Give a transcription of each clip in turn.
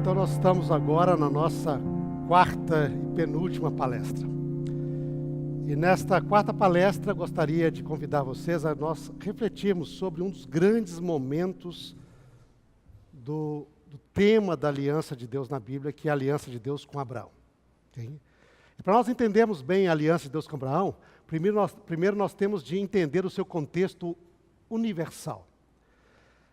Então nós estamos agora na nossa quarta e penúltima palestra. E nesta quarta palestra gostaria de convidar vocês a nós refletirmos sobre um dos grandes momentos do tema da aliança de Deus na Bíblia, que é a aliança de Deus com Abraão. Okay? E para nós entendermos bem a aliança de Deus com Abraão, primeiro nós temos de entender o seu contexto universal.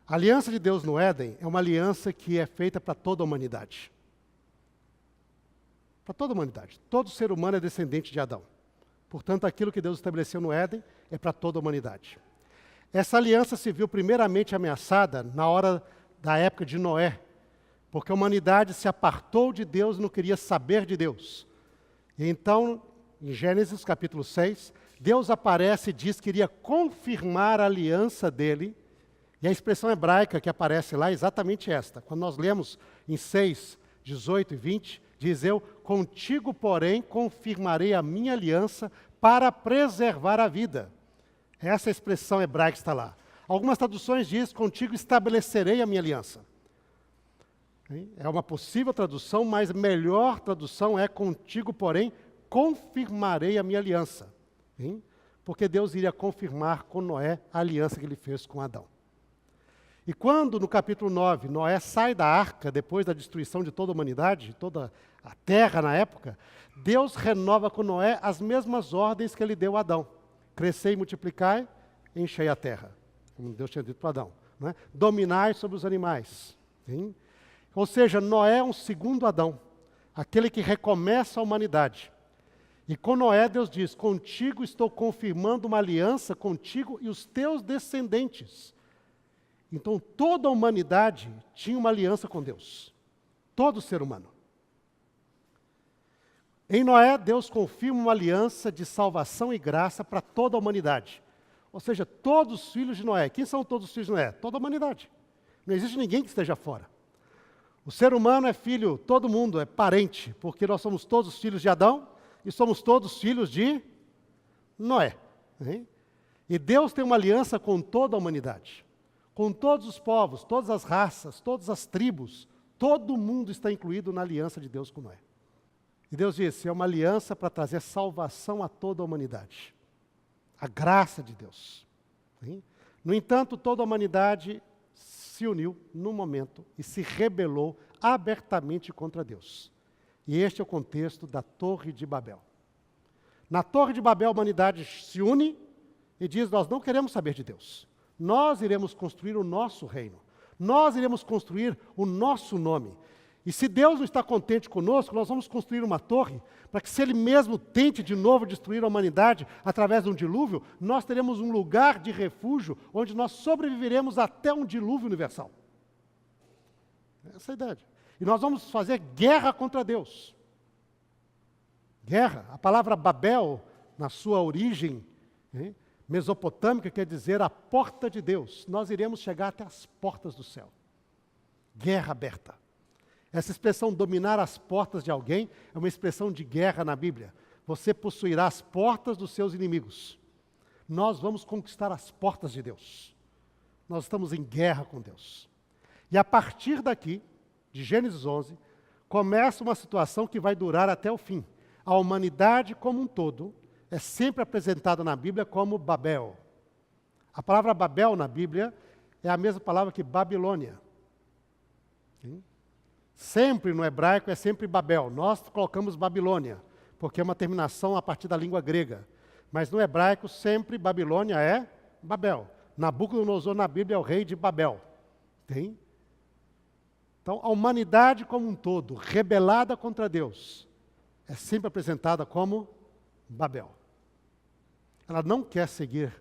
A aliança de Deus no Éden é uma aliança que é feita para toda a humanidade. Para toda a humanidade. Todo ser humano é descendente de Adão. Portanto, aquilo que Deus estabeleceu no Éden é para toda a humanidade. Essa aliança se viu primeiramente ameaçada da época de Noé, porque a humanidade se apartou de Deus e não queria saber de Deus. E então, em Gênesis capítulo 6, Deus aparece e diz que iria confirmar a aliança dele. E a expressão hebraica que aparece lá é exatamente esta. Quando nós lemos em 6, 18 e 20, diz: eu, contigo, porém, confirmarei a minha aliança para preservar a vida. Essa expressão hebraica está lá. Algumas traduções dizem: contigo estabelecerei a minha aliança. É uma possível tradução, mas a melhor tradução é: contigo, porém, confirmarei a minha aliança. Porque Deus iria confirmar com Noé a aliança que ele fez com Adão. E quando, no capítulo 9, Noé sai da arca, depois da destruição de toda a humanidade, toda a terra na época, Deus renova com Noé as mesmas ordens que ele deu a Adão. Crescei e multiplicai, enchei a terra. Como Deus tinha dito para Adão. Né? Dominai sobre os animais. Sim? Ou seja, Noé é um segundo Adão, aquele que recomeça a humanidade. E com Noé, Deus diz: contigo estou confirmando uma aliança, contigo e os teus descendentes. Então, toda a humanidade tinha uma aliança com Deus. Todo ser humano. Em Noé, Deus confirma uma aliança de salvação e graça para toda a humanidade. Ou seja, todos os filhos de Noé. Quem são todos os filhos de Noé? Toda a humanidade. Não existe ninguém que esteja fora. O ser humano é filho, todo mundo é parente, porque nós somos todos filhos de Adão e somos todos filhos de Noé. E Deus tem uma aliança com toda a humanidade. Com todos os povos, todas as raças, todas as tribos, todo mundo está incluído na aliança de Deus com Noé. E Deus disse: é uma aliança para trazer salvação a toda a humanidade. A graça de Deus. No entanto, toda a humanidade se uniu num momento e se rebelou abertamente contra Deus. E este é o contexto da Torre de Babel. Na Torre de Babel, a humanidade se une e diz: nós não queremos saber de Deus. Nós iremos construir o nosso reino. Nós iremos construir o nosso nome. E se Deus não está contente conosco, nós vamos construir uma torre, para que se Ele mesmo tente de novo destruir a humanidade através de um dilúvio, nós teremos um lugar de refúgio, onde nós sobreviveremos até um dilúvio universal. Essa é a ideia. E nós vamos fazer guerra contra Deus. Guerra. A palavra Babel, na sua origem mesopotâmica, quer dizer a porta de Deus. Nós iremos chegar até as portas do céu. Guerra aberta. Essa expressão dominar as portas de alguém é uma expressão de guerra na Bíblia. Você possuirá as portas dos seus inimigos. Nós vamos conquistar as portas de Deus. Nós estamos em guerra com Deus. E a partir daqui, de Gênesis 11, começa uma situação que vai durar até o fim. A humanidade como um todo é sempre apresentada na Bíblia como Babel. A palavra Babel na Bíblia é a mesma palavra que Babilônia. Sim? Sempre no hebraico é sempre Babel. Nós colocamos Babilônia, porque é uma terminação a partir da língua grega. Mas no hebraico sempre Babilônia é Babel. Nabucodonosor na Bíblia é o rei de Babel. Tem? Então a humanidade como um todo, rebelada contra Deus, é sempre apresentada como Babel. Ela não quer seguir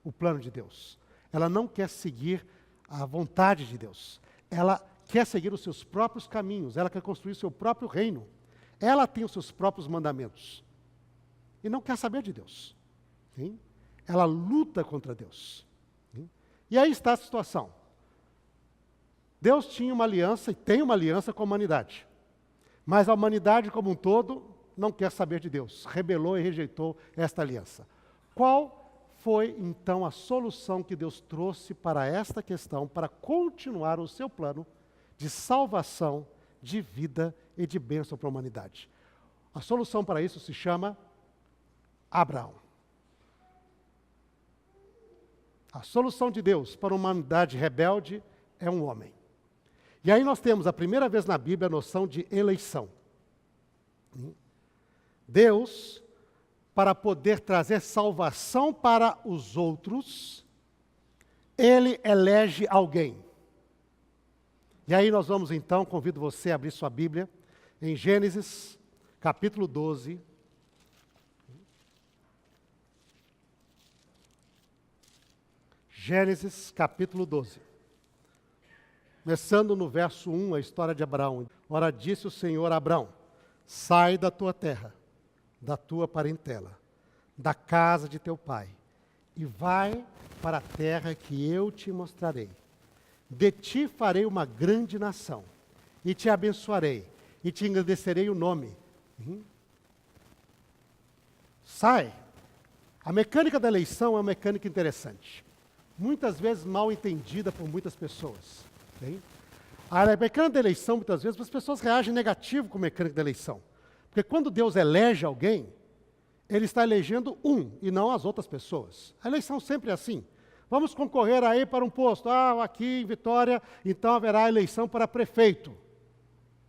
o plano de Deus. Ela não quer seguir a vontade de Deus. Ela quer seguir os seus próprios caminhos. Ela quer construir o seu próprio reino. Ela tem os seus próprios mandamentos e não quer saber de Deus. Sim? Ela luta contra Deus. Sim? E aí está a situação. Deus tinha uma aliança e tem uma aliança com a humanidade. Mas a humanidade como um todo não quer saber de Deus. Rebelou e rejeitou esta aliança. Qual foi então a solução que Deus trouxe para esta questão, para continuar o seu plano de salvação, de vida e de bênção para a humanidade? A solução para isso se chama Abraão. A solução de Deus para uma humanidade rebelde é um homem. E aí nós temos a primeira vez na Bíblia a noção de eleição. Deus, para poder trazer salvação para os outros, Ele elege alguém. E aí nós vamos então, convido você a abrir sua Bíblia, em Gênesis, capítulo 12. Gênesis, capítulo 12. Começando no verso 1, a história de Abraão. Ora, disse o Senhor a Abraão: sai da tua terra, da tua parentela, da casa de teu pai, e vai para a terra que eu te mostrarei. De ti farei uma grande nação, e te abençoarei, e te engrandecerei o nome. Sai. A mecânica da eleição é uma mecânica interessante. Muitas vezes mal entendida por muitas pessoas. Okay? A mecânica da eleição, muitas vezes, as pessoas reagem negativo com a mecânica da eleição. Porque quando Deus elege alguém, Ele está elegendo um e não as outras pessoas. A eleição sempre é assim. Vamos concorrer aí para um posto. Aqui em Vitória, então haverá eleição para prefeito.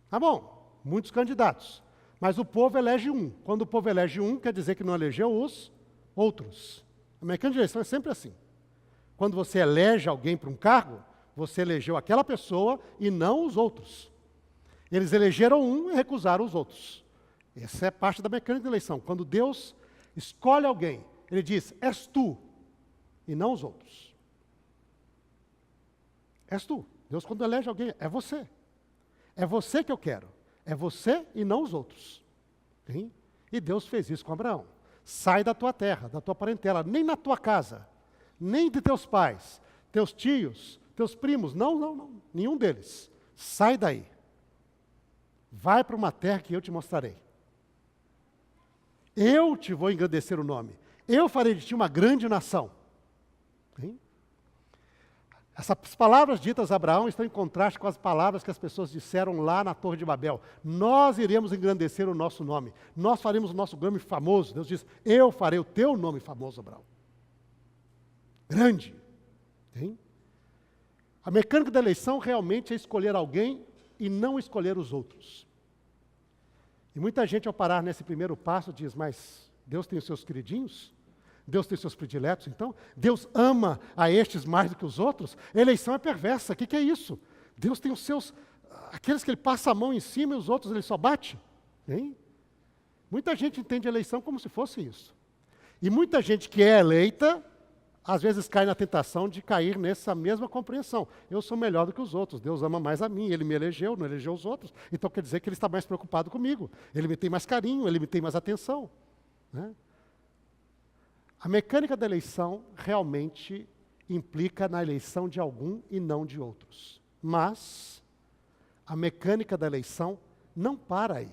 Tá bom, muitos candidatos. Mas o povo elege um. Quando o povo elege um, quer dizer que não elegeu os outros. A mecânica de eleição é sempre assim. Quando você elege alguém para um cargo, você elegeu aquela pessoa e não os outros. Eles elegeram um e recusaram os outros. Essa é parte da mecânica de eleição. Quando Deus escolhe alguém, Ele diz: és tu, e não os outros. És tu. Deus, quando elege alguém, é você. É você que eu quero. É você e não os outros. Sim? E Deus fez isso com Abraão. Sai da tua terra, da tua parentela, nem na tua casa, nem de teus pais, teus tios, teus primos, não, nenhum deles. Sai daí. Vai para uma terra que eu te mostrarei. Eu te vou engrandecer o nome. Eu farei de ti uma grande nação. Sim? Essas palavras ditas a Abraão estão em contraste com as palavras que as pessoas disseram lá na Torre de Babel. Nós iremos engrandecer o nosso nome. Nós faremos o nosso nome famoso. Deus diz: eu farei o teu nome famoso, Abraão. Grande. Sim? A mecânica da eleição realmente é escolher alguém e não escolher os outros. E muita gente, ao parar nesse primeiro passo, diz: mas Deus tem os seus queridinhos? Deus tem os seus prediletos, então? Deus ama a estes mais do que os outros? A eleição é perversa. O que é isso? Deus tem os seus, aqueles que Ele passa a mão em cima e os outros Ele só bate? Hein? Muita gente entende a eleição como se fosse isso. E muita gente que é eleita, às vezes cai na tentação de cair nessa mesma compreensão. Eu sou melhor do que os outros, Deus ama mais a mim, Ele me elegeu, não elegeu os outros. Então quer dizer que Ele está mais preocupado comigo. Ele me tem mais carinho, Ele me tem mais atenção. Né? A mecânica da eleição realmente implica na eleição de algum e não de outros. Mas a mecânica da eleição não para aí.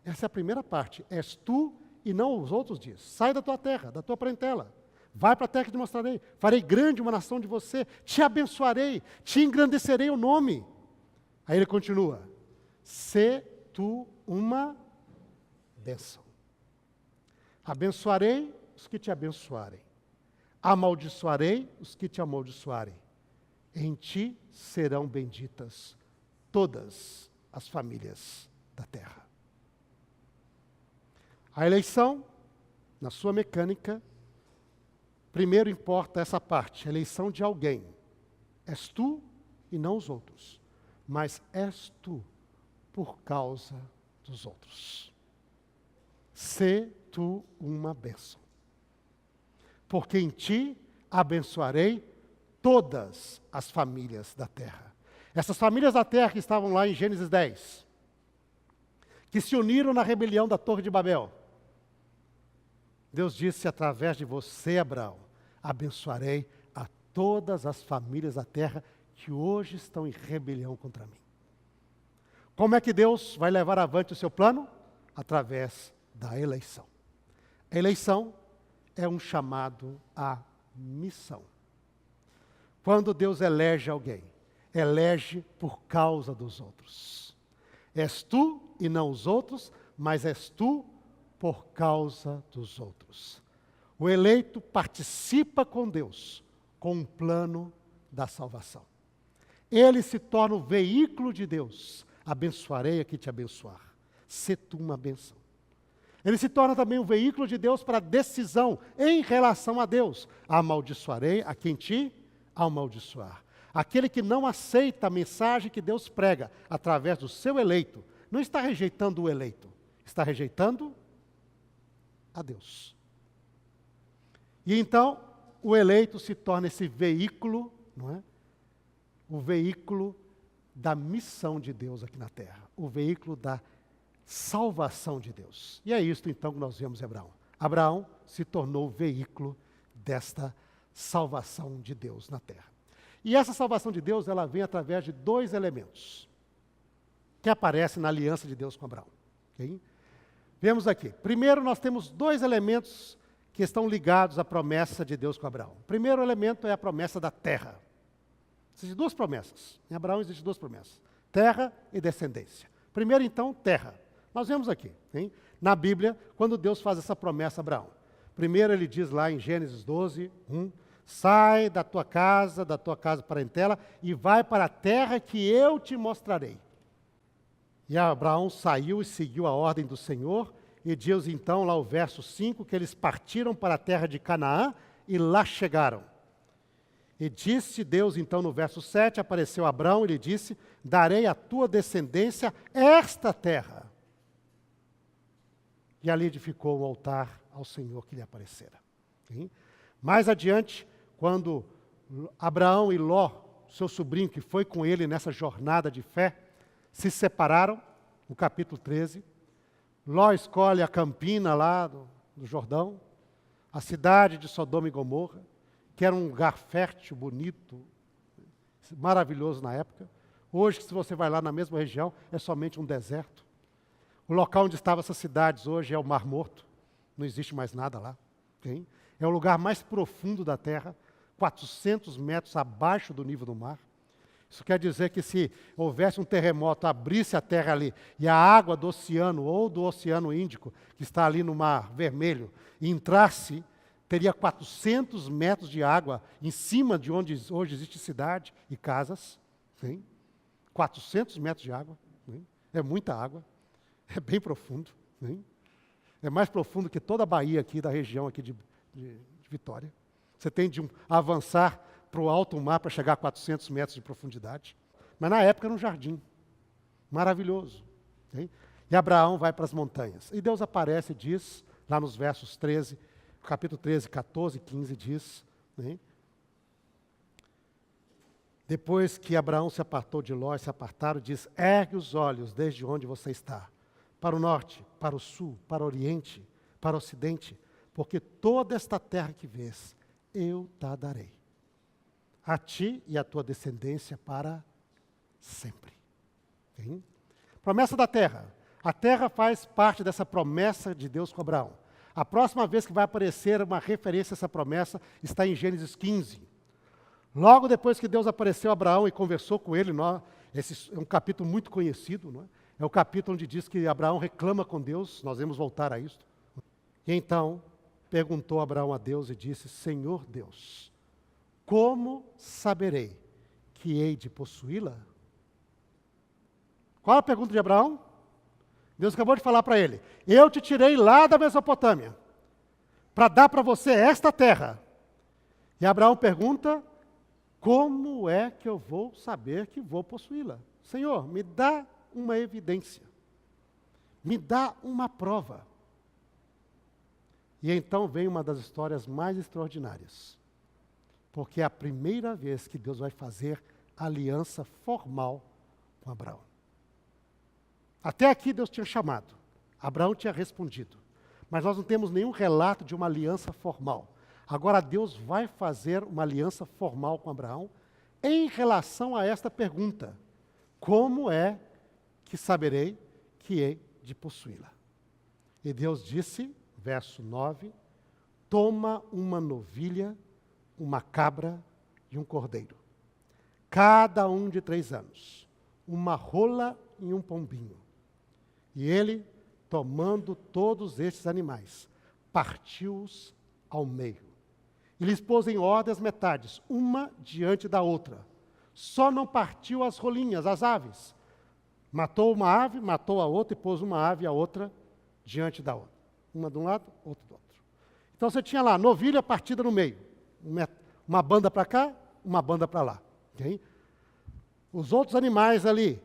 Essa é a primeira parte. És tu e não os outros, diz. Sai da tua terra, da tua parentela. Vai para a terra que te mostrarei. Farei grande uma nação de você. Te abençoarei. Te engrandecerei o nome. Aí ele continua. Sê tu uma bênção. Abençoarei os que te abençoarem. Amaldiçoarei os que te amaldiçoarem. Em ti serão benditas todas as famílias da terra. A eleição, na sua mecânica, primeiro importa essa parte, a eleição de alguém. És tu e não os outros, mas és tu por causa dos outros. Sê tu uma bênção. Porque em ti abençoarei todas as famílias da terra. Essas famílias da terra que estavam lá em Gênesis 10, que se uniram na rebelião da Torre de Babel. Deus disse, através de você, Abraão, abençoarei a todas as famílias da terra que hoje estão em rebelião contra mim. Como é que Deus vai levar avante o seu plano? Através da eleição. A eleição é um chamado à missão. Quando Deus elege alguém, elege por causa dos outros. És tu e não os outros, mas és tu por causa dos outros. O eleito participa com Deus, com um plano da salvação. Ele se torna o veículo de Deus. Abençoarei a quem te abençoar. Sê tu uma bênção. Ele se torna também um veículo de Deus para decisão em relação a Deus. Amaldiçoarei a quem te amaldiçoar. Aquele que não aceita a mensagem que Deus prega através do seu eleito, não está rejeitando o eleito, está rejeitando a Deus. E então, o eleito se torna esse veículo, não é? O veículo da missão de Deus aqui na terra, o veículo da salvação de Deus. E é isso então que nós vemos em Abraão. Abraão se tornou o veículo desta salvação de Deus na terra. E essa salvação de Deus, ela vem através de dois elementos que aparecem na aliança de Deus com Abraão. Okay? Vemos aqui. Primeiro, nós temos dois elementos que estão ligados à promessa de Deus com Abraão. O primeiro elemento é a promessa da terra. Existem duas promessas. Em Abraão existem duas promessas. Terra e descendência. Primeiro, então, terra. Nós vemos aqui, hein? Na Bíblia, quando Deus faz essa promessa a Abraão. Primeiro ele diz lá em Gênesis 12, 1, sai da tua casa parentela, e vai para a terra que eu te mostrarei. E Abraão saiu e seguiu a ordem do Senhor, e diz então, lá o verso 5, que eles partiram para a terra de Canaã, e lá chegaram. E disse Deus então no verso 7, apareceu Abraão e lhe disse, darei à tua descendência esta terra. E ali edificou um altar ao Senhor que lhe aparecera. Sim? Mais adiante, quando Abraão e Ló, seu sobrinho que foi com ele nessa jornada de fé, se separaram, no capítulo 13, Ló escolhe a campina lá do Jordão, a cidade de Sodoma e Gomorra, que era um lugar fértil, bonito, maravilhoso na época. Hoje, se você vai lá na mesma região, é somente um deserto. O local onde estavam essas cidades hoje é o Mar Morto, não existe mais nada lá. Okay? É o lugar mais profundo da terra, 400 metros abaixo do nível do mar. Isso quer dizer que se houvesse um terremoto, abrisse a terra ali, e a água do oceano ou do Oceano Índico, que está ali no Mar Vermelho, entrasse, teria 400 metros de água em cima de onde hoje existe cidade e casas. Sim? 400 metros de água. Sim? É muita água. É bem profundo. Sim? É mais profundo que toda a Bahia aqui, da região aqui de Vitória. Você tem de avançar para o alto mar para chegar a 400 metros de profundidade. Mas na época era um jardim. Maravilhoso. Sim? E Abraão vai para as montanhas. E Deus aparece e diz, lá nos versos 13, capítulo 13, 14, 15, diz, né? Depois que Abraão se apartou de Ló, se apartaram, diz, ergue os olhos desde onde você está, para o norte, para o sul, para o oriente, para o ocidente, porque toda esta terra que vês, eu te darei, a ti e a tua descendência para sempre. Sim? Promessa da terra. A terra faz parte dessa promessa de Deus com Abraão. A próxima vez que vai aparecer uma referência a essa promessa está em Gênesis 15. Logo depois que Deus apareceu a Abraão e conversou com ele, esse é um capítulo muito conhecido, não é? É o capítulo onde diz que Abraão reclama com Deus, nós vamos voltar a isso. E então perguntou Abraão a Deus e disse, Senhor Deus, como saberei que hei de possuí-la? Qual a pergunta de Abraão? Deus acabou de falar para ele, eu te tirei lá da Mesopotâmia, para dar para você esta terra. E Abraão pergunta, como é que eu vou saber que vou possuí-la? Senhor, me dá uma evidência, me dá uma prova. E então vem uma das histórias mais extraordinárias, porque é a primeira vez que Deus vai fazer aliança formal com Abraão. Até aqui Deus tinha chamado. Abraão tinha respondido. Mas nós não temos nenhum relato de uma aliança formal. Agora Deus vai fazer uma aliança formal com Abraão em relação a esta pergunta: como é que saberei que hei de possuí-la? E Deus disse, verso 9, toma uma novilha, uma cabra e um cordeiro, cada um de 3 anos, uma rola e um pombinho. E ele, tomando todos estes animais, partiu-os ao meio. E lhes pôs em ordem as metades, uma diante da outra. Só não partiu as rolinhas, as aves. Matou uma ave, matou a outra e pôs uma ave e a outra diante da outra. Uma de um lado, outra do outro. Então você tinha lá, novilha partida no meio. Uma banda para cá, uma banda para lá. Okay? Os outros animais ali,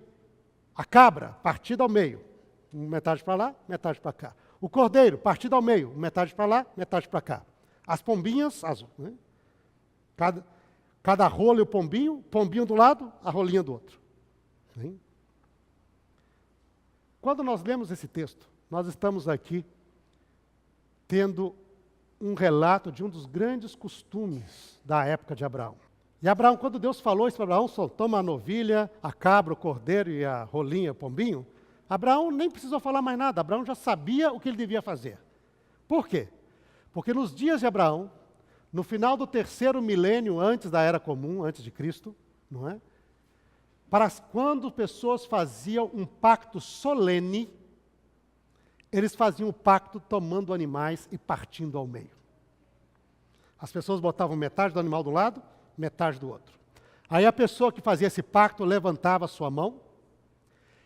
a cabra, partida ao meio. Metade para lá, metade para cá. O cordeiro, partido ao meio, metade para lá, metade para cá. As pombinhas, né? Cada rola e o pombinho do lado, a rolinha do outro. Hein? Quando nós lemos esse texto, nós estamos aqui tendo um relato de um dos grandes costumes da época de Abraão. E Abraão, quando Deus falou isso para Abraão, só toma a novilha, a cabra, o cordeiro e a rolinha, o pombinho, Abraão nem precisou falar mais nada, Abraão já sabia o que ele devia fazer. Por quê? Porque nos dias de Abraão, no final do 3º milênio antes da Era Comum, antes de Cristo, não é? Para quando pessoas faziam um pacto solene, eles faziam o pacto tomando animais e partindo ao meio. As pessoas botavam metade do animal do lado, metade do outro. Aí a pessoa que fazia esse pacto levantava a sua mão,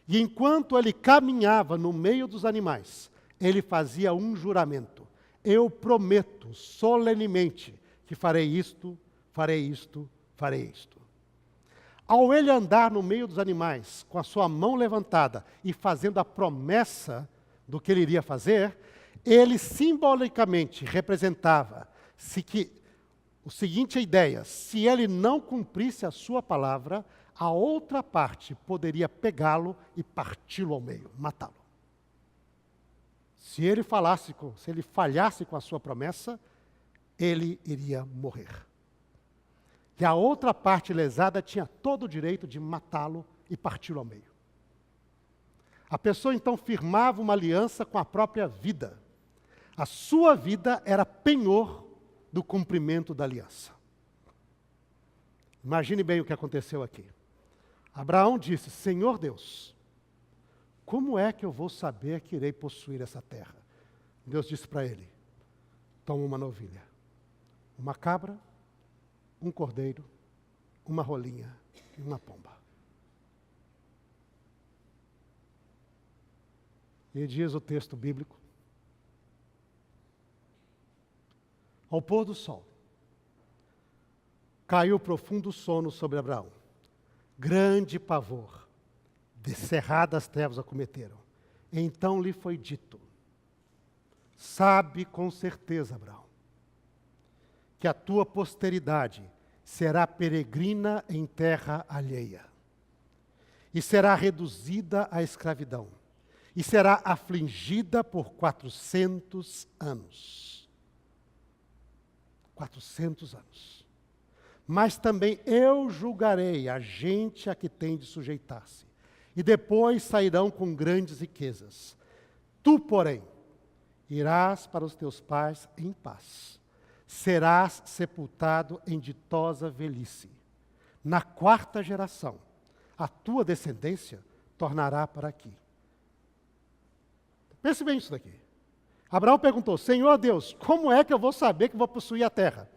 e enquanto ele caminhava no meio dos animais, ele fazia um juramento. Eu prometo solenemente que farei isto, farei isto, farei isto. Ao ele andar no meio dos animais, com a sua mão levantada e fazendo a promessa do que ele iria fazer, ele simbolicamente representava a seguinte ideia: se ele não cumprisse a sua palavra, a outra parte poderia pegá-lo e parti-lo ao meio, matá-lo. Se ele falhasse com a sua promessa, ele iria morrer. E a outra parte lesada tinha todo o direito de matá-lo e parti-lo ao meio. A pessoa então firmava uma aliança com a própria vida. A sua vida era penhor do cumprimento da aliança. Imagine bem o que aconteceu aqui. Abraão disse: Senhor Deus, como é que eu vou saber que irei possuir essa terra? Deus disse para ele: toma uma novilha, uma cabra, um cordeiro, uma rolinha e uma pomba. E diz o texto bíblico: ao pôr do sol, caiu profundo sono sobre Abraão. Grande pavor, descerradas trevas acometeram. Então lhe foi dito: sabe com certeza, Abraão, que a tua posteridade será peregrina em terra alheia, e será reduzida à escravidão, e será afligida por 400 anos. 400 anos. Mas também eu julgarei a gente a que tem de sujeitar-se, e depois sairão com grandes riquezas. Tu, porém, irás para os teus pais em paz. Serás sepultado em ditosa velhice. Na 4ª geração, a tua descendência tornará para aqui. Pense bem isso daqui. Abraão perguntou: Senhor Deus, como é que eu vou saber que vou possuir a terra?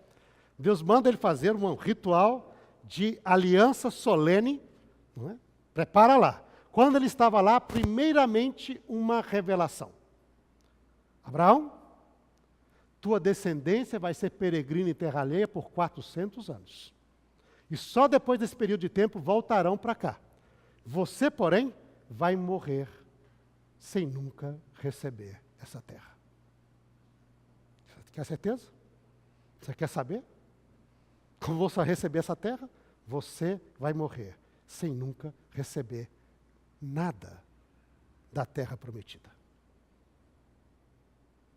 Deus manda ele fazer um ritual de aliança solene, não é? Prepara lá. Quando ele estava lá, primeiramente uma revelação. Abraão, tua descendência vai ser peregrina em terra alheia por 400 anos. E só depois desse período de tempo voltarão para cá. Você, porém, vai morrer sem nunca receber essa terra. Você quer certeza? Você quer saber? Como você vai receber essa terra? Você vai morrer sem nunca receber nada. da terra prometida.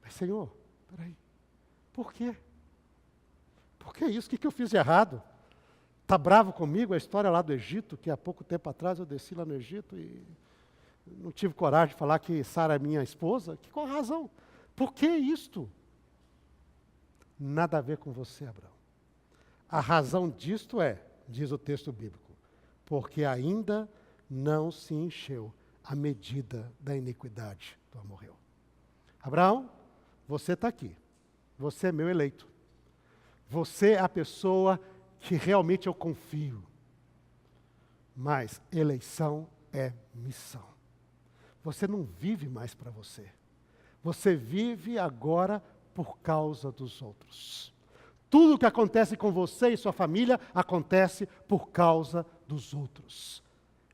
Mas, Senhor, peraí, por quê? Por que isso? O que eu fiz de errado? Está bravo comigo? A história lá do Egito, que há pouco tempo atrás eu desci lá no Egito e não tive coragem de falar que Sara é minha esposa. Qual a razão? Por que isto? Nada a ver com você, Abraão. A razão disto é, diz o texto bíblico, porque ainda não se encheu a medida da iniquidade do amorreu. Abraão, você está aqui. Você é meu eleito. Você é a pessoa que realmente eu confio. Mas eleição é missão. Você não vive mais para você. Você vive agora por causa dos outros. Tudo que acontece com você e sua família acontece por causa dos outros.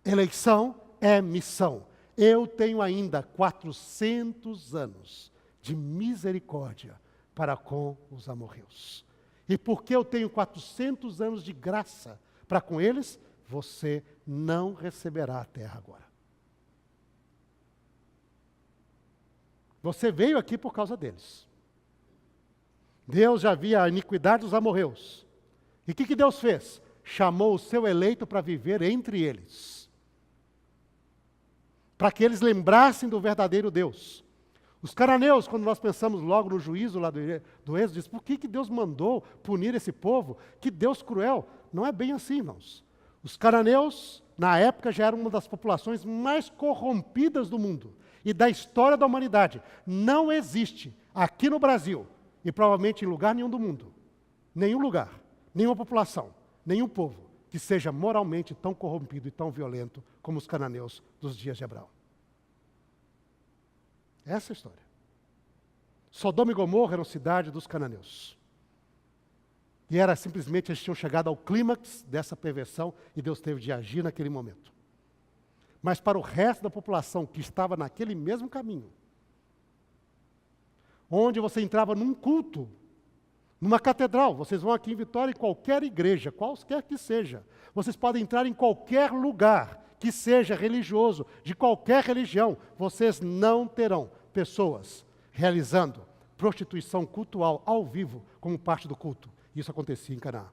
Eleição é missão. Eu tenho ainda 400 anos de misericórdia para com os amorreus. E porque eu tenho 400 anos de graça para com eles, você não receberá a terra agora. Você veio aqui por causa deles. Deus já via a iniquidade dos amorreus. E o que Deus fez? Chamou o seu eleito para viver entre eles. Para que eles lembrassem do verdadeiro Deus. Os cananeus, quando nós pensamos logo no juízo lá do Êxodo, diz, por que Deus mandou punir esse povo? Que Deus cruel. Não é bem assim, irmãos. Os cananeus, na época, já eram uma das populações mais corrompidas do mundo e da história da humanidade. Não existe, aqui no Brasil, e provavelmente em lugar nenhum do mundo, nenhum lugar, nenhuma população, nenhum povo, que seja moralmente tão corrompido e tão violento como os cananeus dos dias de Abraão. Essa é a história. Sodoma e Gomorra eram cidade dos cananeus. E era simplesmente, eles tinham chegado ao clímax dessa perversão e Deus teve de agir naquele momento. Mas para o resto da população que estava naquele mesmo caminho, onde você entrava num culto, numa catedral, vocês vão aqui em Vitória, em qualquer igreja, qualquer que seja, vocês podem entrar em qualquer lugar que seja religioso, de qualquer religião, vocês não terão pessoas realizando prostituição cultural ao vivo como parte do culto. Isso acontecia em Canaã.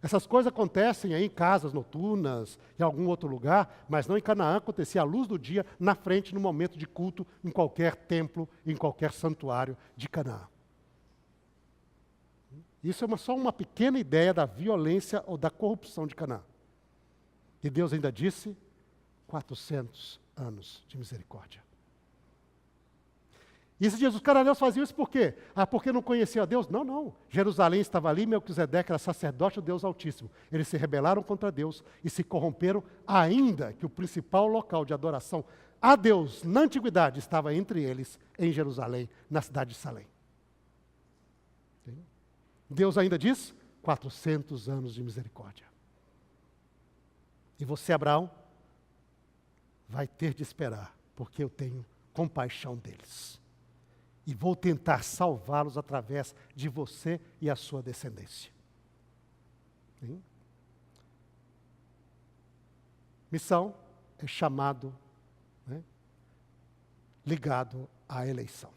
Essas coisas acontecem aí em casas noturnas, em algum outro lugar, mas não em Canaã, acontecia à luz do dia, na frente, no momento de culto, em qualquer templo, em qualquer santuário de Canaã. Isso é só uma pequena ideia da violência ou da corrupção de Canaã. E Deus ainda disse, 400 anos de misericórdia. E esses dias os cananeus faziam isso por quê? Porque não conheciam a Deus? Não, não. Jerusalém estava ali, Melquisedeque era sacerdote do Deus Altíssimo. Eles se rebelaram contra Deus e se corromperam, ainda que o principal local de adoração a Deus na antiguidade estava entre eles, em Jerusalém, na cidade de Salém. Deus ainda diz, 400 anos de misericórdia. E você, Abraão, vai ter de esperar, porque eu tenho compaixão deles. E vou tentar salvá-los através de você e a sua descendência. Sim? Missão é chamado, ligado à eleição.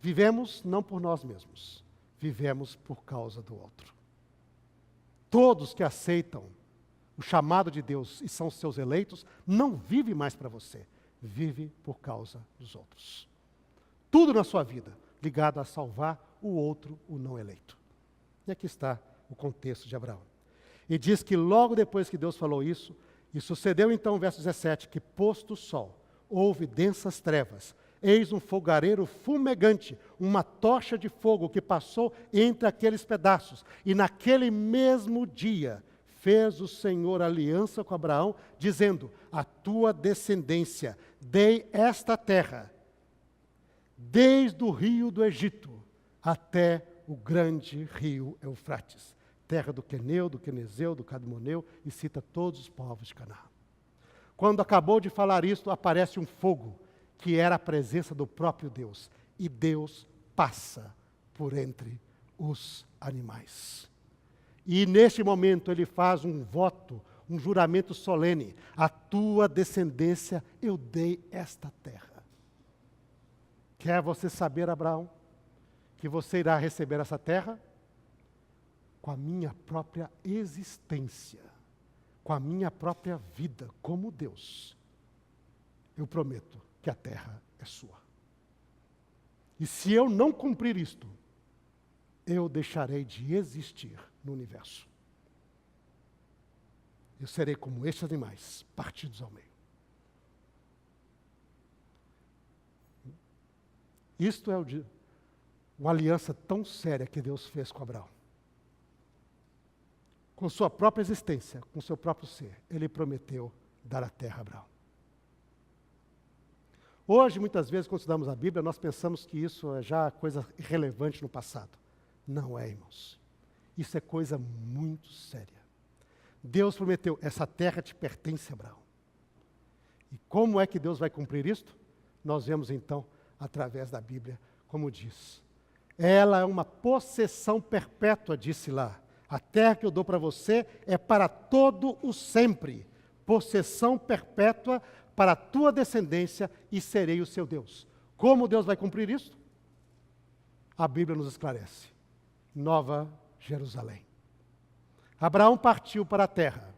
Vivemos não por nós mesmos, vivemos por causa do outro. Todos que aceitam o chamado de Deus e são seus eleitos, não vivem mais para você, vive por causa dos outros. Tudo na sua vida ligado a salvar o outro, o não eleito. E aqui está o contexto de Abraão. E diz que logo depois que Deus falou isso, e sucedeu então, verso 17, que posto o sol, houve densas trevas, eis um fogareiro fumegante, uma tocha de fogo que passou entre aqueles pedaços. E naquele mesmo dia fez o Senhor aliança com Abraão, dizendo, a tua descendência dei esta terra, desde o rio do Egito até o grande rio Eufrates, terra do Queneu, do Quenezeu, do Cadmoneu, e cita todos os povos de Canaã. Quando acabou de falar isso, aparece um fogo, que era a presença do próprio Deus, e Deus passa por entre os animais. E neste momento ele faz um voto, um juramento solene: a tua descendência eu dei esta terra. Quer você saber, Abraão, que você irá receber essa terra? Com a minha própria existência, com a minha própria vida, como Deus, eu prometo que a terra é sua. E se eu não cumprir isto, eu deixarei de existir no universo. Eu serei como estes animais, partidos ao meio. Isto é uma aliança tão séria que Deus fez com Abraão. Com sua própria existência, com seu próprio ser, Ele prometeu dar a terra a Abraão. Hoje, muitas vezes, quando estudamos a Bíblia, nós pensamos que isso é já coisa irrelevante no passado. Não é, irmãos. Isso é coisa muito séria. Deus prometeu: essa terra te pertence, Abraão. E como é que Deus vai cumprir isto? Nós vemos então, através da Bíblia, como diz. Ela é uma possessão perpétua, disse lá. A terra que eu dou para você é para todo o sempre. Possessão perpétua para a tua descendência, e serei o seu Deus. Como Deus vai cumprir isso? A Bíblia nos esclarece. Nova Jerusalém. Abraão partiu para a terra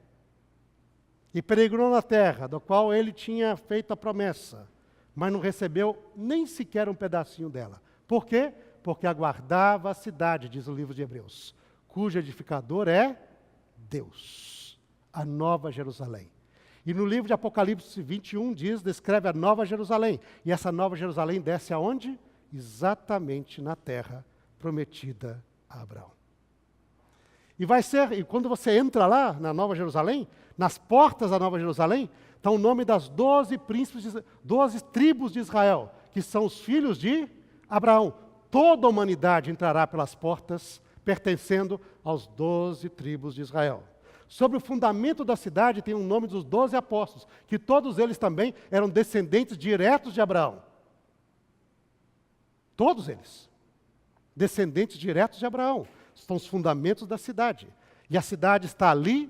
e peregrinou na terra, do qual ele tinha feito a promessa, mas não recebeu nem sequer um pedacinho dela. Por quê? Porque aguardava a cidade, diz o livro de Hebreus, cujo edificador é Deus, a Nova Jerusalém. E no livro de Apocalipse 21 descreve a Nova Jerusalém. E essa Nova Jerusalém desce aonde? Exatamente na terra prometida a Abraão. E quando você entra lá na Nova Jerusalém, nas portas da Nova Jerusalém, está o nome das 12 tribos de Israel, que são os filhos de Abraão. Toda a humanidade entrará pelas portas, pertencendo aos 12 tribos de Israel. Sobre o fundamento da cidade tem o nome dos 12 apóstolos, que todos eles também eram descendentes diretos de Abraão. Todos eles. Descendentes diretos de Abraão. São os fundamentos da cidade. E a cidade está ali,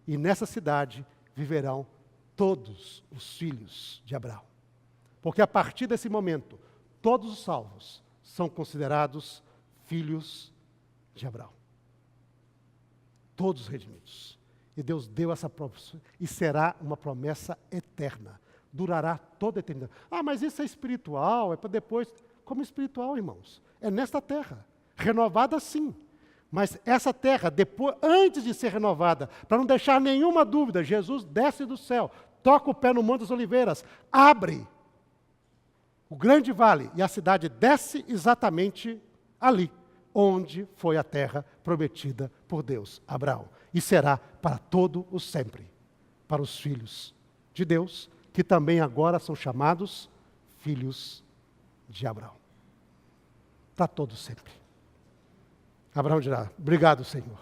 e nessa cidade viverão todos os filhos de Abraão. Porque a partir desse momento, todos os salvos são considerados filhos de Abraão. Todos redimidos. E Deus deu essa promessa, e será uma promessa eterna. Durará toda a eternidade. Ah, mas isso é espiritual, é para depois. Como espiritual, irmãos? É nesta terra. Renovada sim. Mas essa terra, depois, antes de ser renovada, para não deixar nenhuma dúvida, Jesus desce do céu, toca o pé no Monte das Oliveiras, abre o grande vale, e a cidade desce exatamente ali, onde foi a terra prometida por Deus a Abraão. E será para todo o sempre, para os filhos de Deus, que também agora são chamados filhos de Abraão. Para todo sempre. Abraão dirá: obrigado, Senhor.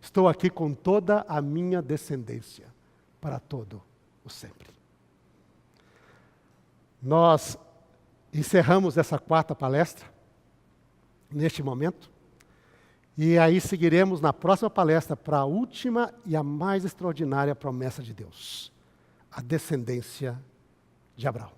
Estou aqui com toda a minha descendência, para todo o sempre. Nós encerramos essa quarta palestra, neste momento, e aí seguiremos na próxima palestra para a última e a mais extraordinária promessa de Deus, a descendência de Abraão.